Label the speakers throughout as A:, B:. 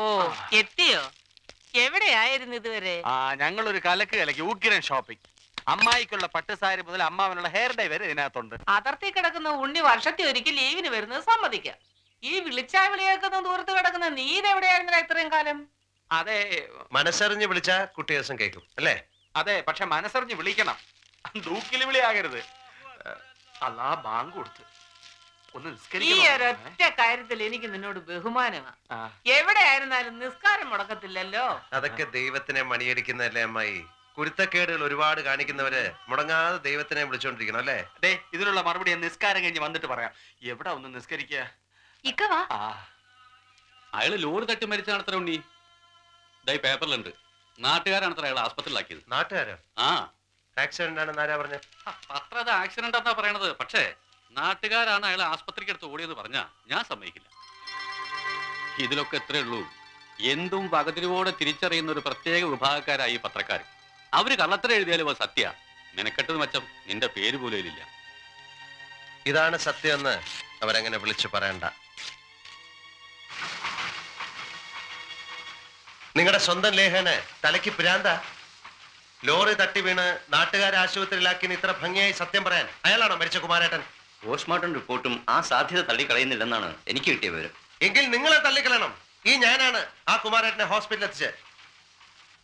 A: ഓ എത്തിയോ? എവിടെയായിരുന്നു ഇതുവരെ?
B: ഞങ്ങളൊരു കലക്ക് ഉഗ്രൻ ഷോപ്പിംഗ്. അമ്മായിക്കുള്ള പട്ടുസാരി മുതൽ അമ്മാവനുള്ള ഹെയർ ഡൈ വരെ ഇതിനകത്തുണ്ട്.
A: അതിർത്തി കിടക്കുന്ന ഉണ്ണി വർഷത്തിൽ ഒരിക്കൽ ലീവിന് വരുന്നത് സമ്മതിക്കാം. ഈ വിളിച്ചാ വിളിയേക്കുന്ന ദൂരത്ത് കിടക്കുന്ന നീ ഇതെവിടെയായിരുന്നില്ല ഇത്രയും കാലം?
B: അതെ,
C: മനസ്സറിഞ്ഞ് വിളിച്ചാ കുട്ടി ദിവസം കേൾക്കും അല്ലേ?
B: അതെ, പക്ഷെ മനസ്സറിഞ്ഞ് വിളിക്കണം. ദൂക്കില് വിളിയാകരുത്. അല്ലാ ബാങ്ക് കൊടുത്ത് ഒന്ന്
A: ഈ ഒരൊറ്റ കാര്യത്തിൽ എനിക്ക് നിന്നോട് ബഹുമാനമാണ്. എവിടെയായിരുന്നാലും നിസ്കാരം മുടക്കത്തില്ലല്ലോ.
C: അതൊക്കെ ദൈവത്തിനെ മണിയടിക്കുന്നതല്ലേ അമ്മായി. കുരുത്തക്കേടുകൾ ഒരുപാട് കാണിക്കുന്നവര് മുടങ്ങാതെ ദൈവത്തിനെ വിളിച്ചോണ്ടിരിക്കണം അല്ലേ?
B: അതെ, ഇതിനുള്ള മറുപടി നിസ്കാരം കഴിഞ്ഞ് വന്നിട്ട് പറയാം. എവിടെ ഒന്ന് നിസ്കരിക്കുക?
D: അയാള് ലോറി തട്ടി മരിച്ച നടത്തര ഉണ്ണി. ഇതായി പേപ്പറിലുണ്ട്. നാട്ടുകാരാണത്ര അയാൾ ആസ്പത്രിയിലാക്കിയത്.
C: നാട്ടുകാരോ?
D: ആ,
C: ആക്സിഡന്റ് ആണെന്ന് ആരാ പറഞ്ഞ?
D: പത്ರದ ആക്സിഡന്റ് എന്നാ പറയണത്. പക്ഷേ നാട്ടുകാരാണ് അയാൾ ആസ്പത്രിക്ക് അടുത്ത് ഓടിയെന്ന് പറഞ്ഞാ ഞാൻ സമ്മതിക്കില്ല. ഇതിലൊക്കെ എത്രയേ ഉള്ളൂ. എന്തും വകതിരിവോടെ തിരിച്ചറിയുന്ന ഒരു പ്രത്യേക വിഭാഗക്കാരായി ഈ പത്രക്കാർ. അവര് കള്ളത്തരം എഴുതിയാലും അത് സത്യ. നിനക്കെട്ടത് മച്ചം നിന്റെ പേര് പോലും ഇല്ല.
C: ഇതാണ് സത്യമെന്ന് അവരങ്ങനെ വിളിച്ചു പറയണ്ട. നിങ്ങളുടെ സ്വന്തം ലേഖന് തലയ്ക്ക് പിരാന്ത. ലോറി തട്ടി വീണ് നാട്ടുകാരെ ആശുപത്രിയിലാക്കിന് ഇത്ര ഭംഗിയായി സത്യം പറയാൻ അയാളാണോ മരിച്ച കുമാരേട്ടൻ?
E: പോസ്റ്റ്മോർട്ടം റിപ്പോർട്ടും ആ സാധ്യത തള്ളിക്കളയുന്നില്ലെന്നാണ് എനിക്ക് കിട്ടിയ വിവരം.
C: എങ്കിൽ നിങ്ങളെ തള്ളിക്കളയണം. ഈ ഞാനാണ് ആ കുമാരേട്ടനെ ഹോസ്പിറ്റലിൽ എത്തിച്ച്.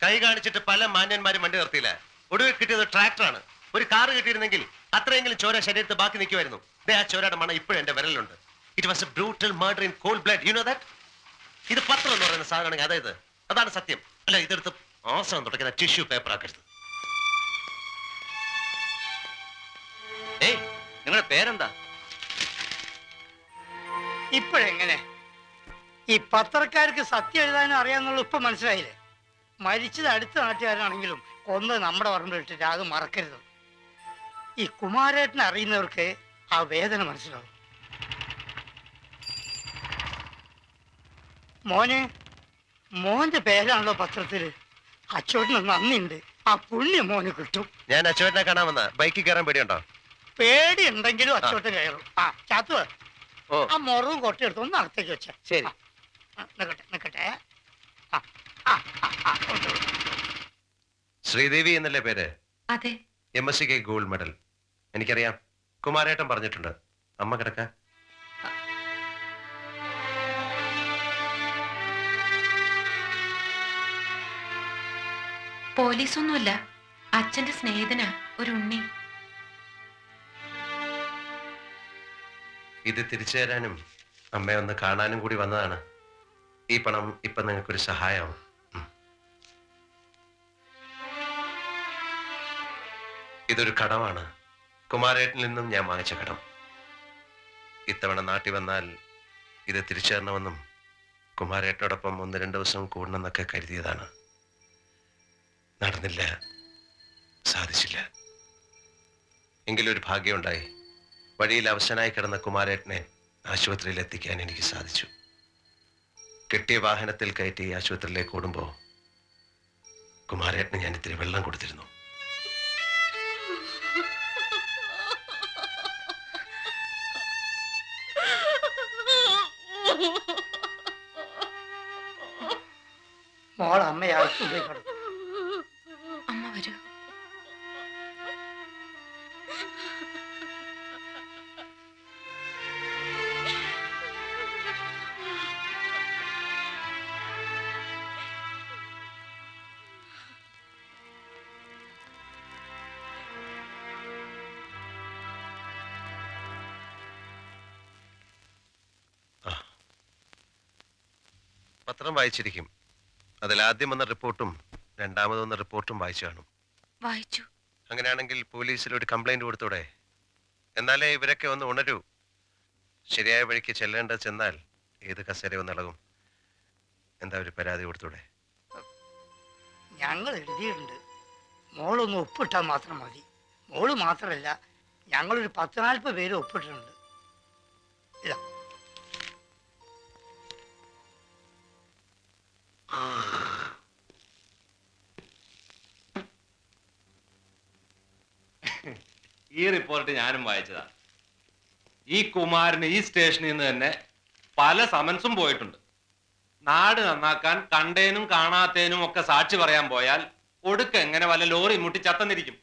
C: കൈ കാണിച്ചിട്ട് പല മാന്യന്മാരും വണ്ടി നിർത്തിയില്ല. ഒടുവിൽ കിട്ടിയത് ട്രാക്ടറാണ്. ഒരു കാറ് കിട്ടിയിരുന്നെങ്കിൽ അത്രയെങ്കിലും ചോര ശരീരത്ത് ബാക്കി നിൽക്കുമായിരുന്നു. ആ ചോരയുടെ മണം ഇപ്പോഴും എന്റെ വിരലിലുണ്ട്. It was a brutal murder in cold blood. You know that? ഇത് പത്രം എന്ന് പറയുന്ന സാധനമാണെങ്കിൽ അതായത് അതാണ് സത്യം. അല്ല, ഇതെടുത്ത് ആസം തുടക്കുന്ന ടിഷ്യൂ പേപ്പർ ആക്കരുത്.
E: ഏയ്, നിങ്ങളുടെ പേരെന്താ?
F: ഇപ്പോഴെങ്ങനെ ഈ പത്രക്കാർക്ക് സത്യം എഴുതാനും അറിയാന്നുള്ള ഇപ്പൊ മനസ്സിലായില്ലേ? മരിച്ചത് അടുത്ത നാട്ടുകാരനാണെങ്കിലും കൊന്ന് നമ്മുടെ പറമ്പിലിട്ടിട്ട് അത് മറക്കരുത്. ഈ കുമാരേട്ടനെ അറിയുന്നവർക്ക് ആ വേദന മനസ്സിലാവും. മോന്റെ പേരാണല്ലോ പത്രത്തില്. അച്ചോട്ടിന് നന്ദിയുണ്ട്. ആ പുണ്യം മോന് കിട്ടും.
C: ഞാൻ അച്ചോട്ടിനെ കാണാൻ വന്ന. ബൈക്കിൽ കയറാൻ പേടിയുണ്ടോ?
F: പേടി ഉണ്ടെങ്കിലും അച്ചോട്ടൻ കയറും. ചാത്തുവ ആ മുറവും കൊട്ടിയെടുത്ത് ഒന്ന് അകത്തേക്ക് വെച്ച.
B: ശരി,
F: നിക്കട്ടെ.
C: ശ്രീദേവി എന്നല്ലേ പേര്?
G: അതെ.
C: MSc gold medal. എനിക്കറിയാം. കുമാരേട്ടൻ പറഞ്ഞിട്ടുണ്ട്. അമ്മ കിടക്ക.
G: പോലീസൊന്നുമല്ല, അച്ഛന്റെ സ്നേഹിതനാ ഒരു ഉണ്ണി.
C: ഇത് തിരിച്ചു തരാനും അമ്മയെ ഒന്ന് കാണാനും കൂടി വന്നതാണ്. ഈ പണം ഇപ്പൊ നിങ്ങൾക്കൊരു സഹായമാവും. ഇതൊരു കടമാണ്. കുമാരേട്ടനിൽ നിന്നും ഞാൻ വാങ്ങിച്ച കടം. ഇത്തവണ നാട്ടിൽ വന്നാൽ ഇത് തിരിച്ചു തരണമെന്നും കുമാരേട്ടനോടൊപ്പം 1-2 ദിവസം കൂടണമെന്നൊക്കെ കരുതിയതാണ്. നടന്നില്ല, സാധിച്ചില്ല. എങ്കിലൊരു ഭാഗ്യമുണ്ടായി. വഴിയിൽ അവശനായി കിടന്ന കുമാരേട്ടനെ ആശുപത്രിയിൽ എത്തിക്കാൻ എനിക്ക് സാധിച്ചു. കെട്ടിയ വാഹനത്തിൽ കയറ്റി ആശുപത്രിയിലേക്ക് ഓടുമ്പോൾ കുമാരേട്ടന് ഞാൻ ഇത്തിരി വെള്ളം കൊടുത്തിരുന്നു.
F: മോൾ അമ്മയായി കിടക്കും.
G: അമ്മ വരൂ.
C: പത്രം വായിച്ചിരിക്കും. അതിൽ ആദ്യം വന്ന റിപ്പോർട്ടും രണ്ടാമത് വന്ന റിപ്പോർട്ടും വായിച്ചു കാണും.
G: വായിച്ചു.
C: അങ്ങനെയാണെങ്കിൽ പോലീസിൽ ഒരു കംപ്ലൈന്റ് കൊടുത്തൂടെ? എന്നാലേ ഇവരൊക്കെ ഒന്ന് ഉണരൂ. ശരിയായ വഴിക്ക് ചെല്ലേണ്ടത് ചെന്നാൽ ഏത് കസേര ഒന്നിളകും. എന്താ ഒരു പരാതി കൊടുത്തൂടെ?
F: ഞങ്ങൾ എഴുതിയിട്ടുണ്ട്. മോളൊന്ന് ഒപ്പിട്ടാൽ മാത്രം മതി. മോള് മാത്രമല്ല, ഞങ്ങളൊരു 10-40 പേര് ഒപ്പിട്ടിട്ടുണ്ട്. ഇതാ.
H: ഈ റിപ്പോർട്ട് ഞാനും വായിച്ചതാ. ഈ കുമാരന് ഈ സ്റ്റേഷനിൽ നിന്ന് തന്നെ പല സമൻസും പോയിട്ടുണ്ട്. നാട് നന്നാക്കാൻ കണ്ടേനും കാണാത്തേനും ഒക്കെ സാക്ഷി പറയാൻ പോയാൽ ഒടുക്ക എങ്ങനെ വല്ല ലോറി മുട്ടി ചത്തന്നിരിക്കും.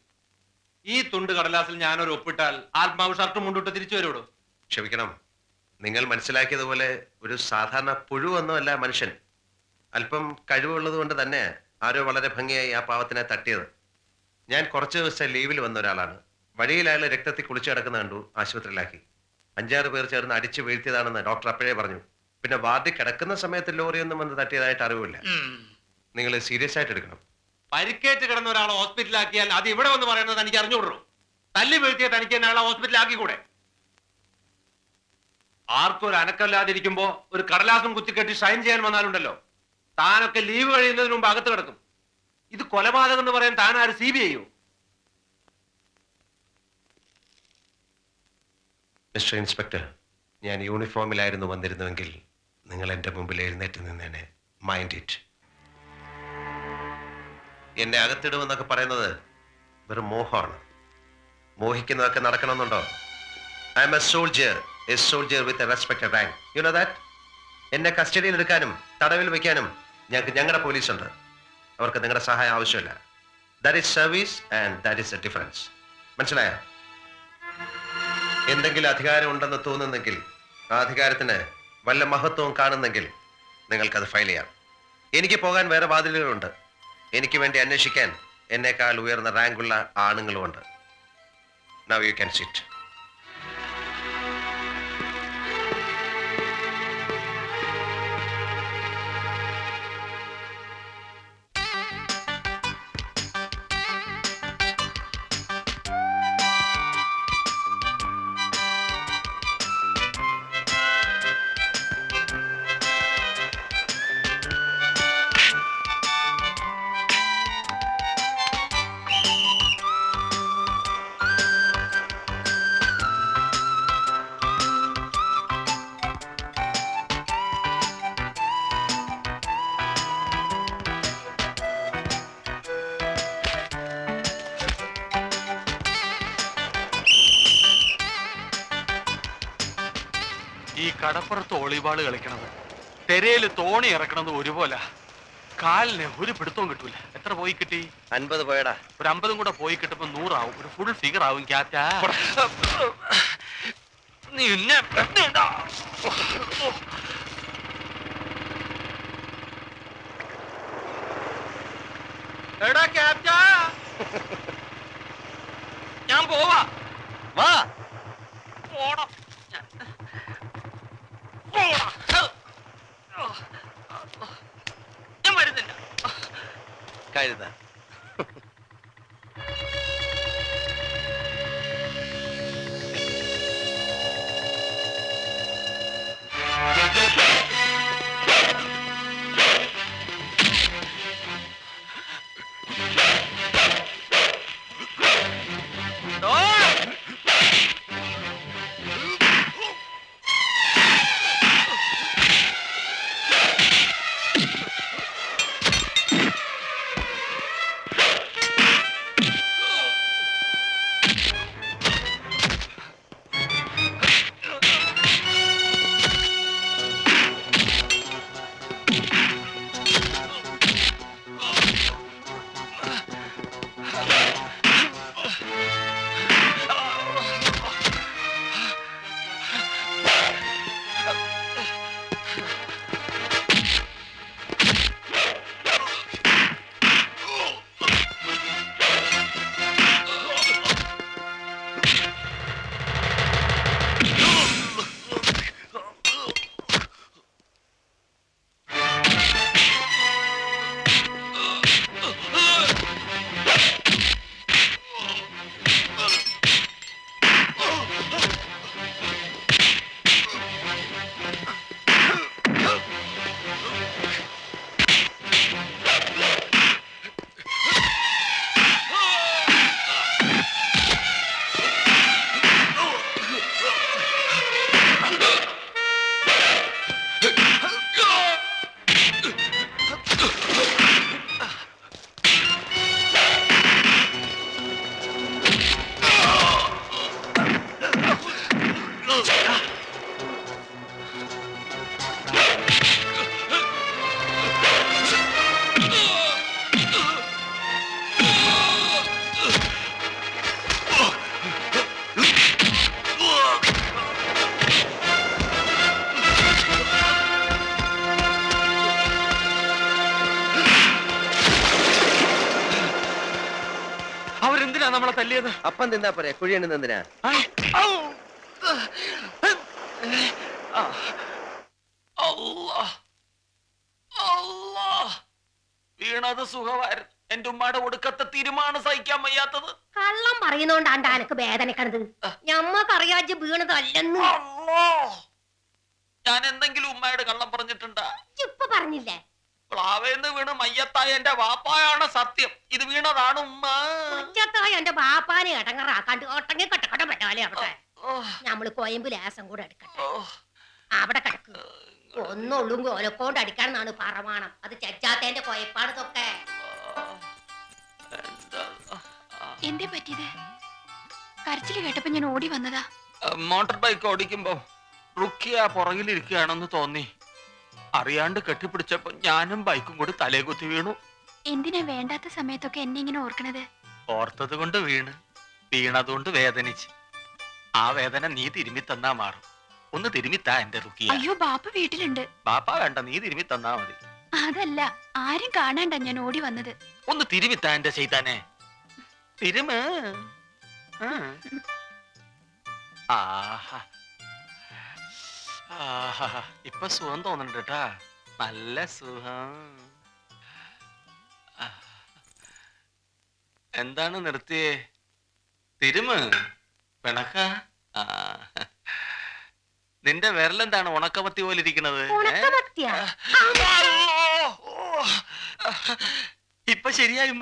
H: ഈ തുണ്ട് കടലാസിൽ ഞാനൊരു ഒപ്പിട്ടാൽ ആത്മാവ് ഷർട്ട് മുണ്ടിട്ട് തിരിച്ചു വരുവോടോ?
C: ക്ഷമിക്കണം, നിങ്ങൾ മനസ്സിലാക്കിയതുപോലെ ഒരു സാധാരണ പുഴുവൊന്നുമല്ല മനുഷ്യൻ. അല്പം കഴിവുള്ളത് കൊണ്ട് തന്നെ ആരോ വളരെ ഭംഗിയായി ആ പാവത്തിനെ തട്ടിയത്. ഞാൻ കുറച്ച് ദിവസത്തെ ലീവിൽ വന്ന ഒരാളാണ്. വഴിയിൽ അയാൾ രക്തത്തിൽ കുളിച്ചു കിടക്കുന്ന കണ്ടു, ആശുപത്രിയിലാക്കി. 5-6 പേർ ചേർന്ന് അടിച്ചു വീഴ്ത്തിയതാണെന്ന് ഡോക്ടർ അപ്പോഴേ പറഞ്ഞു. പിന്നെ വാർഡിൽ കിടക്കുന്ന സമയത്ത് ലോറിയൊന്നും വന്ന് തട്ടിയതായിട്ട് അറിവില്ല. നിങ്ങൾ സീരിയസ് ആയിട്ട് എടുക്കണം.
H: പരിക്കേറ്റ് കിടന്ന ഒരാളെ ഹോസ്പിറ്റലാക്കിയാൽ അത് ഇവിടെ വന്ന് പറയുന്നത് തനിക്ക് അറിഞ്ഞുകൊള്ളൂ. തല്ലി വീഴ്ത്തിയ തനിക്ക് തന്നെ അയാളെ ഹോസ്പിറ്റലാക്കിക്കൂടെ? ആർക്കും ഒരു അനക്കമില്ലാതിരിക്കുമ്പോ ഒരു കടലാസും കുത്തിക്കെട്ടി ഷൈൻ ചെയ്യാൻ വന്നാലുണ്ടല്ലോ, താനൊക്കെ ലീവ് കഴിയുന്നതിന് മുമ്പ് അകത്ത് കിടക്കും. ഇത് കൊലപാതകം എന്ന് പറയാൻ താൻ ആര് CBI യോ?
C: മിസ്റ്റർ ഇൻസ്പെക്ടർ, ഞാൻ യൂണിഫോമിലായിരുന്നു വന്നിരുന്നുവെങ്കിൽ നിങ്ങൾ എൻ്റെ മുമ്പിൽ എഴുന്നേറ്റ് നിന്നേനെ. Mind it. എന്നെ അകത്തിടുമെന്നൊക്കെ പറയുന്നത് വെറും മോഹമാണ്. മോഹിക്കുന്നതൊക്കെ നടക്കണമെന്നുണ്ടോ? I'm a soldier with a respected rank. You know that? എന്നെ കസ്റ്റഡിയിൽ എടുക്കാനും തടവിൽ വെക്കാനും ഞങ്ങളുടെ പോലീസുണ്ട്. അവർക്ക് നിങ്ങളുടെ സഹായം ആവശ്യമില്ല. That is service and that is A difference. മനസ്സിലായോ? എന്തെങ്കിലും അധികാരം ഉണ്ടെന്ന് തോന്നുന്നെങ്കിൽ, ആ അധികാരത്തിന് വല്ല മഹത്വവും കാണുന്നെങ്കിൽ നിങ്ങൾക്കത് ഫയൽ ചെയ്യാം. എനിക്ക് പോകാൻ വേറെ വാതിലുകളുണ്ട്. എനിക്ക് വേണ്ടി അന്വേഷിക്കാൻ എന്നേക്കാൾ ഉയർന്ന റാങ്കുള്ള ആണുങ്ങളുമുണ്ട്. Now you can sit.
B: ഈ കടപ്പുറത്ത് ഒളിവാള് കളിക്കണത് തെരയില് തോണി ഇറക്കണത് ഒരുപോലെ. കാലിന് ഒരു പിടുത്തവും കിട്ടൂല. എത്ര പോയി കിട്ടി?
C: 50 പോയടാ.
B: ഒരു 50 കൂടെ പോയി കിട്ടുമ്പോ 100 ആവും. ഒരു ഫുൾ ഫിഗർ ആവും. ക്യാറ്റാ നിന്നെ എടാ ക്യാപ്റ്റാ, ഞാൻ പോവാ.
C: വാ.
B: പോണം. ഞാൻ വരുന്നില്ല.
C: കഴുത.
B: തല്ലിയത്?
C: അപ്പം തിന്നാ പോരെ, കുഴിയണെന്ന് എന്തിനാ?
B: വീണത് സുഖമായിരുന്നു. എന്റെ ഉമ്മയുടെ ഒടുക്കത്തെ തീരുമാനം സഹിക്കാൻ വയ്യാത്തത്.
I: കള്ളം പറയുന്നോണ്ടാണ്ടാ എനക്ക് വേദനക്കണത്. ഞമ്മക്കറിയാജ് വീണതല്ലെന്ന്.
B: ഞാൻ എന്തെങ്കിലും ഉമ്മയുടെ കള്ളം പറഞ്ഞിട്ടുണ്ടാ?
I: ഇപ്പൊ പറഞ്ഞില്ലേ?
B: പ്ലാവേന്ന് വീണ് മയ്യത്തായ എന്റെ വാപ്പായാണ് സത്യം. ഇത് വീണതാണ് ഉമ്മ.
I: ഒറ്റത്തായ എന്റെ ബാപ്പാനെ ഇടങ്ങറാക്കാണ്ട് ഒട്ടങ്ങി കട്ടക്കട പെട്ടാലേ അവിടെ. നമ്മള് കോയമ്പ് ലേസം കൂടെ എടുക്കട്ടെ. അവിടെ കിടക്ക്. ഒന്നുള്ളും ഓലക്കോണ്ട് അടിക്കാണെന്നാണ് പറമാണം. അത് ചച്ചാത്തേന്റെ കൊയപ്പാണ് ഇതൊക്കെ.
G: എന്തേ പറ്റിയത്? കരച്ചില് കേട്ടപ്പോ ഞാൻ ഓടി വന്നതാ.
B: മോട്ടോർ ബൈക്ക് ഓടിക്കുമ്പോ റുക്കിയ പുറകിലിരിക്കുകയാണെന്ന് തോന്നി. അറിയാണ്ട് കെട്ടിപ്പിടിച്ചപ്പോ ഞാനും ബൈക്കും കൂടി തലേ കുത്തി വീണു.
G: എന്തിനാ വേണ്ടാത്ത സമയത്തൊക്കെ എന്നെ ഇങ്ങനെ ഓർക്കണത്?
B: ഓർത്തത് കൊണ്ട് വീണതുകൊണ്ട് വേദനിച്ച്. ആ വേദന നീ തിരുമ്മി തന്നാ മാറും. ഒന്ന് തിരുമ്മിത്താ എന്റെ റുക്കിയ.
G: അയ്യോ, ബാപ്പ വീട്ടിലുണ്ട്.
B: ബാപ്പ വേണ്ട, നീ തിരുമ്മി തന്നാ മതി.
G: അതല്ല, ആരും കാണാണ്ട ഞാൻ ഓടി വന്നത്.
B: ഒന്ന് തിരുമ്മിത്താ എന്റെ ചെയ്താനെ. തിരുമ്. ആഹാ, ഇപ്പൊ സുഖം തോന്നുന്നുണ്ട് കേട്ടാ. നല്ല സുഖം. എന്താണ് നിർത്തിയേ? തിരുമ് പിണക്ക. നിന്റെ വിരലെന്താണ് ഉണക്കമത്തി പോലെ ഇരിക്കണത്? ഇപ്പൊ ശരിയായി.